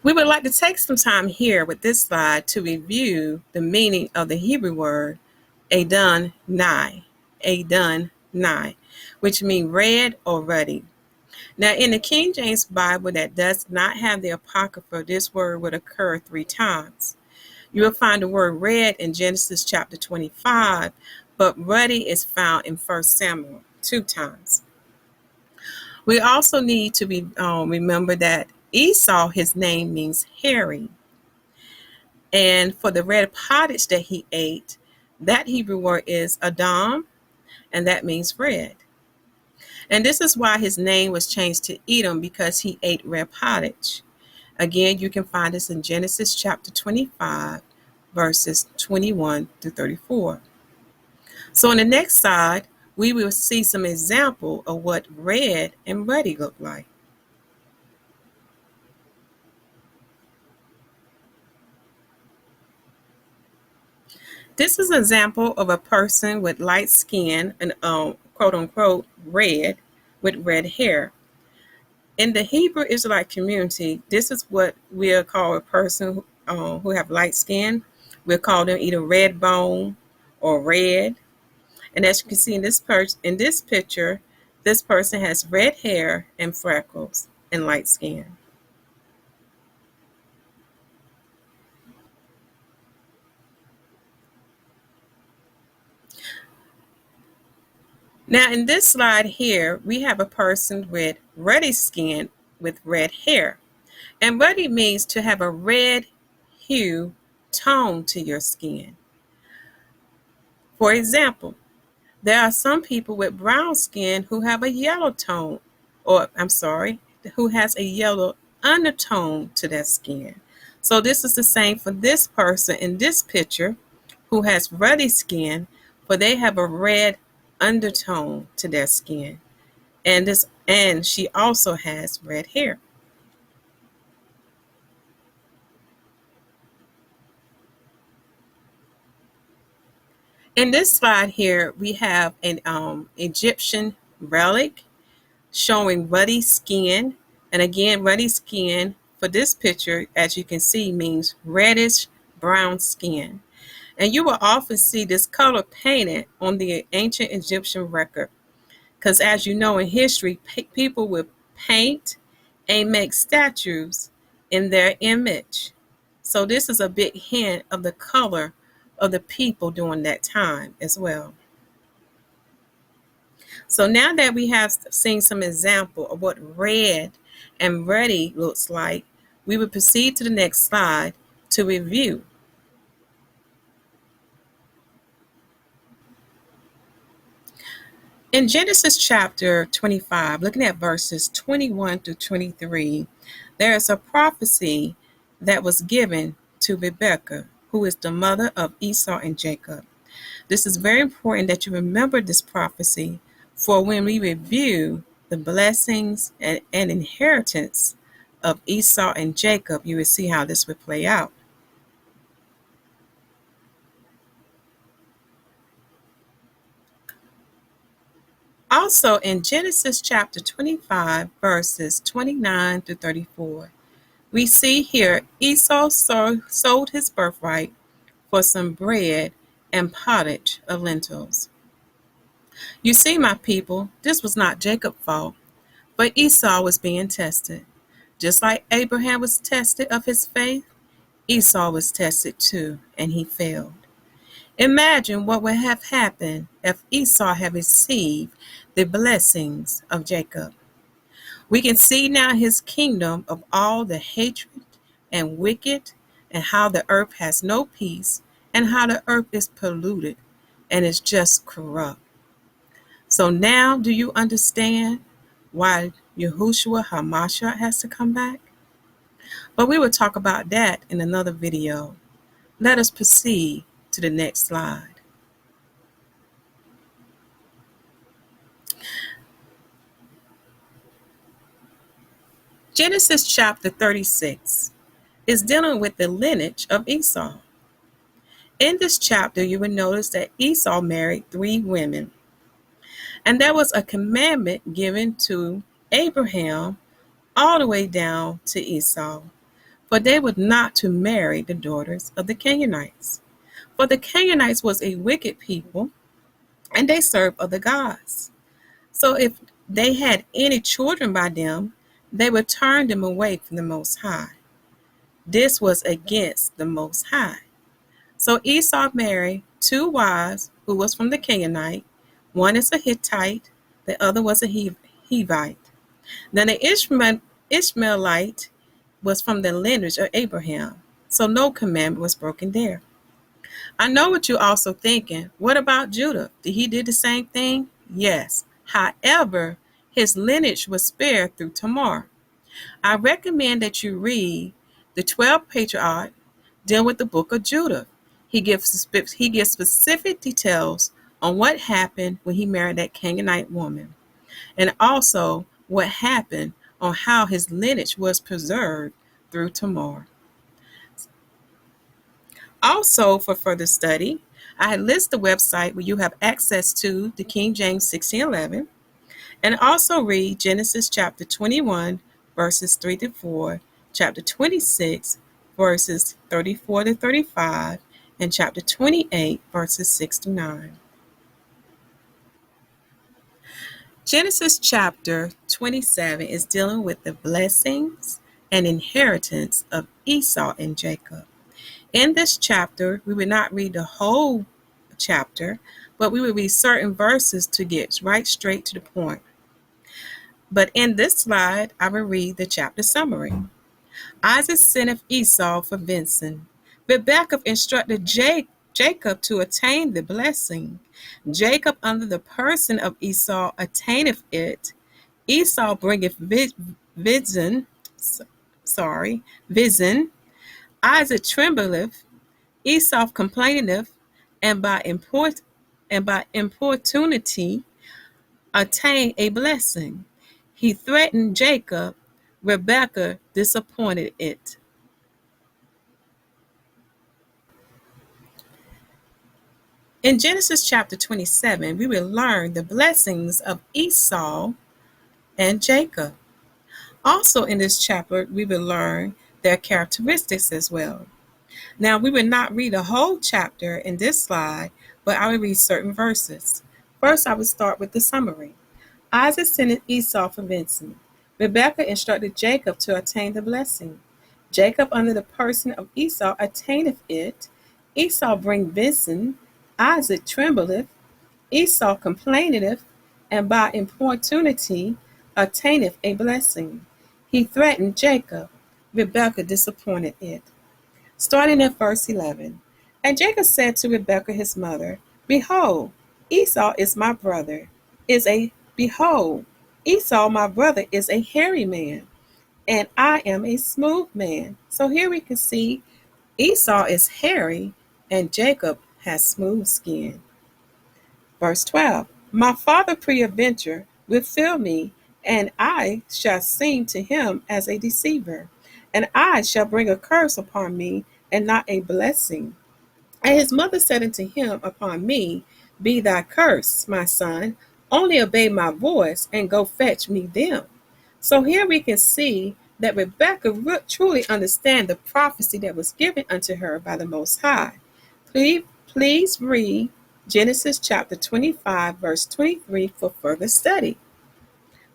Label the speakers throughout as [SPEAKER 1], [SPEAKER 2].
[SPEAKER 1] We would like to take some time here with this slide to review the meaning of the Hebrew word Adon Nai, Adon Nai, which means red or ruddy. Now, in the King James Bible that does not have the Apocrypha, this word would occur 3 times. You will find the word red in Genesis chapter 25, but ruddy is found in 1 Samuel 2 times. We also need to remember that Esau, his name means hairy. And for the red pottage that he ate, that Hebrew word is Edom, and that means red. And this is why his name was changed to Edom, because he ate red pottage. Again, you can find this in Genesis chapter 25, verses 21 to 34. So on the next slide, we will see some example of what red and ruddy look like. This is an example of a person with light skin and quote unquote red with red hair. In the Hebrew Israelite community, this is what we'll call a person who have light skin. We'll call them either red bone or red. And as you can see in this picture, this person has red hair and freckles and light skin. Now in this slide here, we have a person with ruddy skin with red hair. And ruddy means to have a red hue tone to your skin. For example, there are some people with brown skin who have a yellow tone, who has a yellow undertone to their skin. So this is the same for this person in this picture who has ruddy skin, but they have a red undertone to their skin. And she also has red hair. In this slide here, we have an Egyptian relic showing ruddy skin. And again, ruddy skin for this picture, as you can see, means reddish brown skin. And you will often see this color painted on the ancient Egyptian record. Because as you know in history, people would paint and make statues in their image. So this is a big hint of the color of the people during that time as well. So now that we have seen some example of what red and ruddy looks like, we will proceed to the next slide to review. In Genesis chapter 25, looking at verses 21 through 23, there is a prophecy that was given to Rebekah, who is the mother of Esau and Jacob. This is very important that you remember this prophecy, for when we review the blessings and inheritance of Esau and Jacob, you will see how this would play out. Also in Genesis chapter 25, verses 29 to 34, we see here Esau sold his birthright for some bread and pottage of lentils. You see, my people, this was not Jacob's fault, but Esau was being tested. Just like Abraham was tested of his faith, Esau was tested too, and he failed. Imagine what would have happened if Esau had received the blessings of Jacob. We can see now his kingdom of all the hatred and wicked, and how the earth has no peace, and how the earth is polluted and is just corrupt. So now do you understand why Yahushua HaMashiach has to come back? But we will talk about that in another video. Let us proceed to the next slide. Genesis chapter 36 is dealing with the lineage of Esau. In this chapter, you will notice that Esau married 3 women. And there was a commandment given to Abraham all the way down to Esau. for they were not to marry the daughters of the Canaanites. For the Canaanites was a wicked people, and they served other gods. So if they had any children by them, they would turn them away from the Most High. This was against the Most High. So Esau married two wives who was from the Canaanite. One is a Hittite, the other was a Hivite. Then the Ishmaelite was from the lineage of Abraham. So no commandment was broken there. I know what you're also thinking. What about Judah? Did he do the same thing? Yes. However, his lineage was spared through Tamar. I recommend that you read the 12 patriarchs deal with the book of Judah. He gives specific details on what happened when he married that Canaanite woman, and also what happened on how his lineage was preserved through Tamar. Also, for further study, I list the website where you have access to the King James 1611, and also read Genesis chapter 21, verses 3 to 4, chapter 26, verses 34 to 35, and chapter 28, verses 6 to 9. Genesis chapter 27 is dealing with the blessings and inheritance of Esau and Jacob. In this chapter, we will not read the whole chapter, but we will read certain verses to get right straight to the point. But in this slide, I will read the chapter summary. Isaac sent Esau for venison. Rebekah instructed Jacob to attain the blessing. Jacob, under the person of Esau, attaineth it. Esau bringeth vision. Isaac trembleth. Esau complaineth, and by importunity attain a blessing. He threatened Jacob. Rebekah disappointed it. In Genesis chapter 27, we will learn the blessings of Esau and Jacob. Also in this chapter, we will learn their characteristics as well. Now, we will not read a whole chapter in this slide, but I will read certain verses. First, I will start with the summary. Isaac sent Esau for venison. Rebekah instructed Jacob to attain the blessing. Jacob, under the person of Esau, attaineth it. Esau bring venison. Isaac trembleth. Esau complaineth, and by importunity attaineth a blessing. He threatened Jacob. Rebekah disappointed it. Starting at verse 11. And Jacob said to Rebekah his mother, Behold, Esau is my brother, Behold, Esau my brother is a hairy man, and I am a smooth man. So here we can see Esau is hairy and Jacob has smooth skin. Verse 12. My father peradventure will fill me, and I shall seem to him as a deceiver, and I shall bring a curse upon me, and not a blessing. And his mother said unto him, Upon me be thy curse, my son, only obey my voice, and go fetch me them. So here we can see that Rebekah truly understand the prophecy that was given unto her by the Most High. Please read Genesis chapter 25, verse 23 for further study.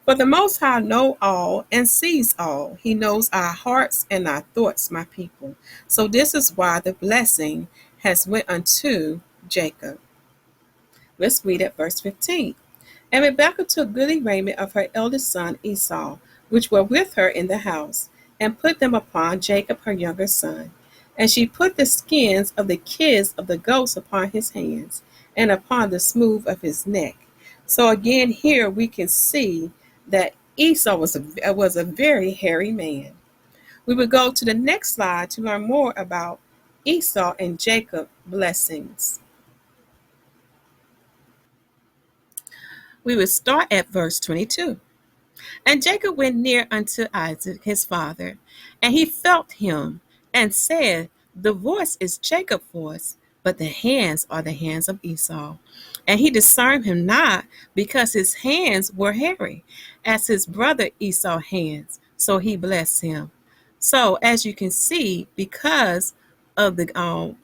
[SPEAKER 1] For the Most High know all and sees all. He knows our hearts and our thoughts, my people. So this is why the blessing has went unto Jacob. Let's read at verse 15. And Rebekah took goodly raiment of her eldest son Esau, which were with her in the house, and put them upon Jacob her younger son. And she put the skins of the kids of the goats upon his hands, and upon the smooth of his neck. So again, here we can see that Esau was a very hairy man. We will go to the next slide to learn more about Esau and Jacob blessings. We will start at verse 22. And Jacob went near unto Isaac his father, and he felt him, and said, The voice is Jacob's voice, but the hands are the hands of Esau. And he discerned him not, because his hands were hairy, as his brother Esau's hands. So he blessed him. So as you can see, because of the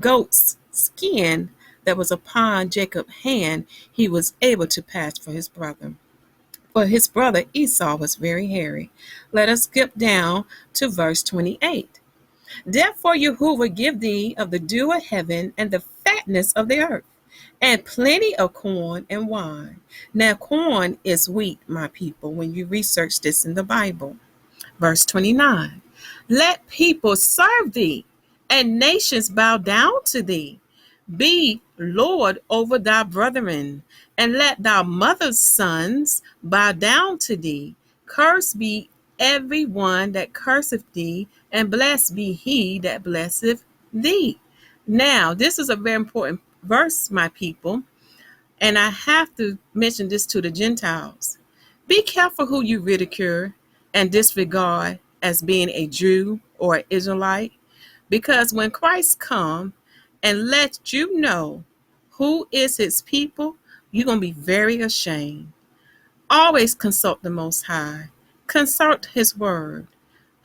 [SPEAKER 1] goat's skin that was upon Jacob's hand, he was able to pass for his brother. For his brother Esau was very hairy. Let us skip down to verse 28. Therefore Jehovah give thee of the dew of heaven and the fatness of the earth, and plenty of corn and wine. Now corn is wheat, my people, when you research this in the Bible. Verse 29. Let people serve thee, and nations bow down to thee. Be Lord over thy brethren, and let thy mother's sons bow down to thee. Cursed be every one that curseth thee, and blessed be he that blesseth thee. Now, this is a very important verse, my people, and I have to mention this to the Gentiles. Be careful who you ridicule and disregard as being a Jew or an Israelite, because when Christ come and let you know who is his people, you're going to be very ashamed. Always consult the Most High. Consult his word.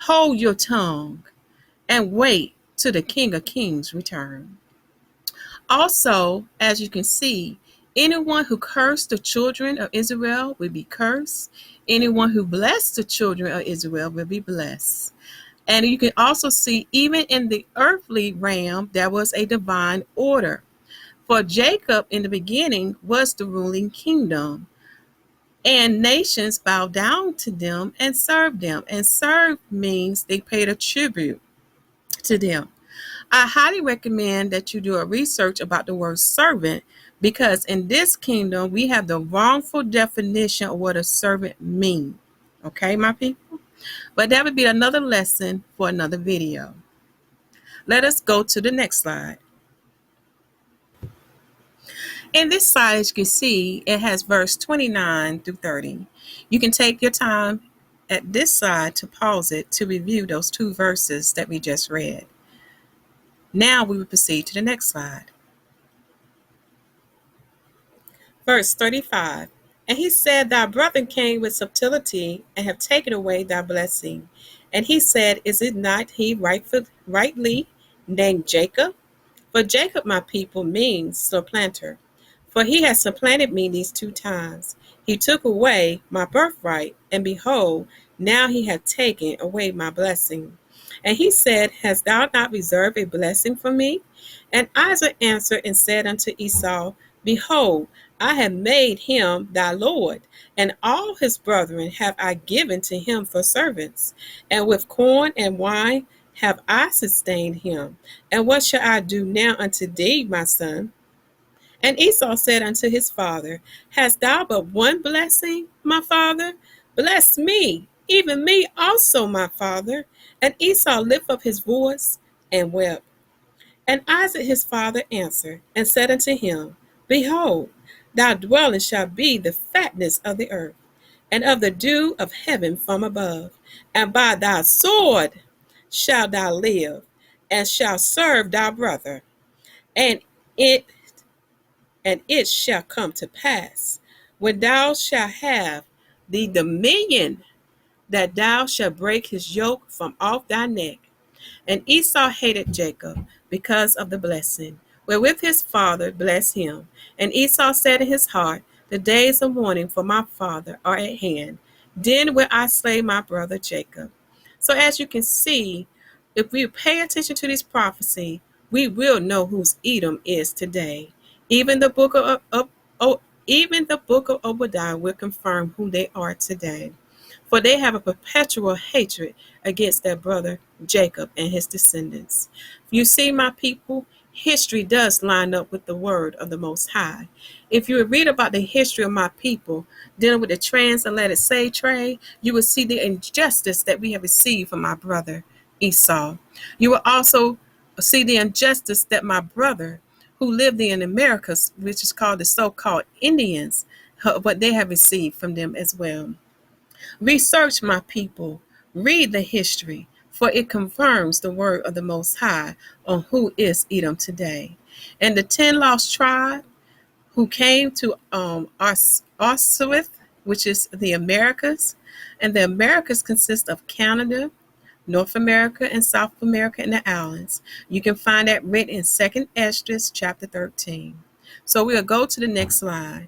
[SPEAKER 1] Hold your tongue and wait till the King of Kings return. Also, as you can see, anyone who cursed the children of Israel will be cursed. Anyone who blessed the children of Israel will be blessed. And you can also see, even in the earthly realm, there was a divine order. For Jacob in the beginning was the ruling kingdom, and nations bowed down to them and served them. And serve means they paid a tribute to them. I highly recommend that you do a research about the word servant, because in this kingdom we have the wrongful definition of what a servant means. Okay, my people? But that would be another lesson for another video. Let us go to the next slide. In this slide, as you can see, it has verse 29 through 30. You can take your time at this slide to pause it to review those two verses that we just read. Now we will proceed to the next slide. Verse 35. And he said, Thy brother came with subtlety and have taken away thy blessing. And he said, Is it not he rightly named Jacob? For Jacob, my people, means supplanter. For he has supplanted me these two times. He took away my birthright, and behold, now he hath taken away my blessing. And he said, Hast thou not reserved a blessing for me? And Isaac answered and said unto Esau, Behold, I have made him thy Lord, and all his brethren have I given to him for servants, and with corn and wine have I sustained him. And what shall I do now unto thee, my son? And Esau said unto his father, Hast thou but one blessing, my father? Bless me, even me also, my father. And Esau lifted up his voice and wept. And Isaac his father answered and said unto him, Behold, thy dwelling shall be the fatness of the earth, and of the dew of heaven from above. And by thy sword shalt thou live, and shalt serve thy brother. And it shall come to pass, when thou shalt have the dominion, that thou shalt break his yoke from off thy neck. And Esau hated Jacob because of the blessing, wherewith his father blessed him. And Esau said in his heart, The days of mourning for my father are at hand. Then will I slay my brother Jacob. So as you can see, if we pay attention to this prophecy, we will know whose Edom is today. Even the book of Obadiah will confirm who they are today. For they have a perpetual hatred against their brother Jacob and his descendants. You see, my people, history does line up with the word of the Most High. If you read about the history of my people dealing with the transatlantic slave trade, you will see the injustice that we have received from my brother Esau. You will also see the injustice that my brother, who lived in the Americas, which is called the so-called Indians, what they have received from them as well. Research, my people, read the history, for it confirms the word of the Most High on who is Edom today. And the 10 lost tribes who came to Oswith, which is the Americas, and the Americas consist of Canada, North America and South America and the islands. You can find that written in 2nd Esdras chapter 13. So we'll go to the next slide.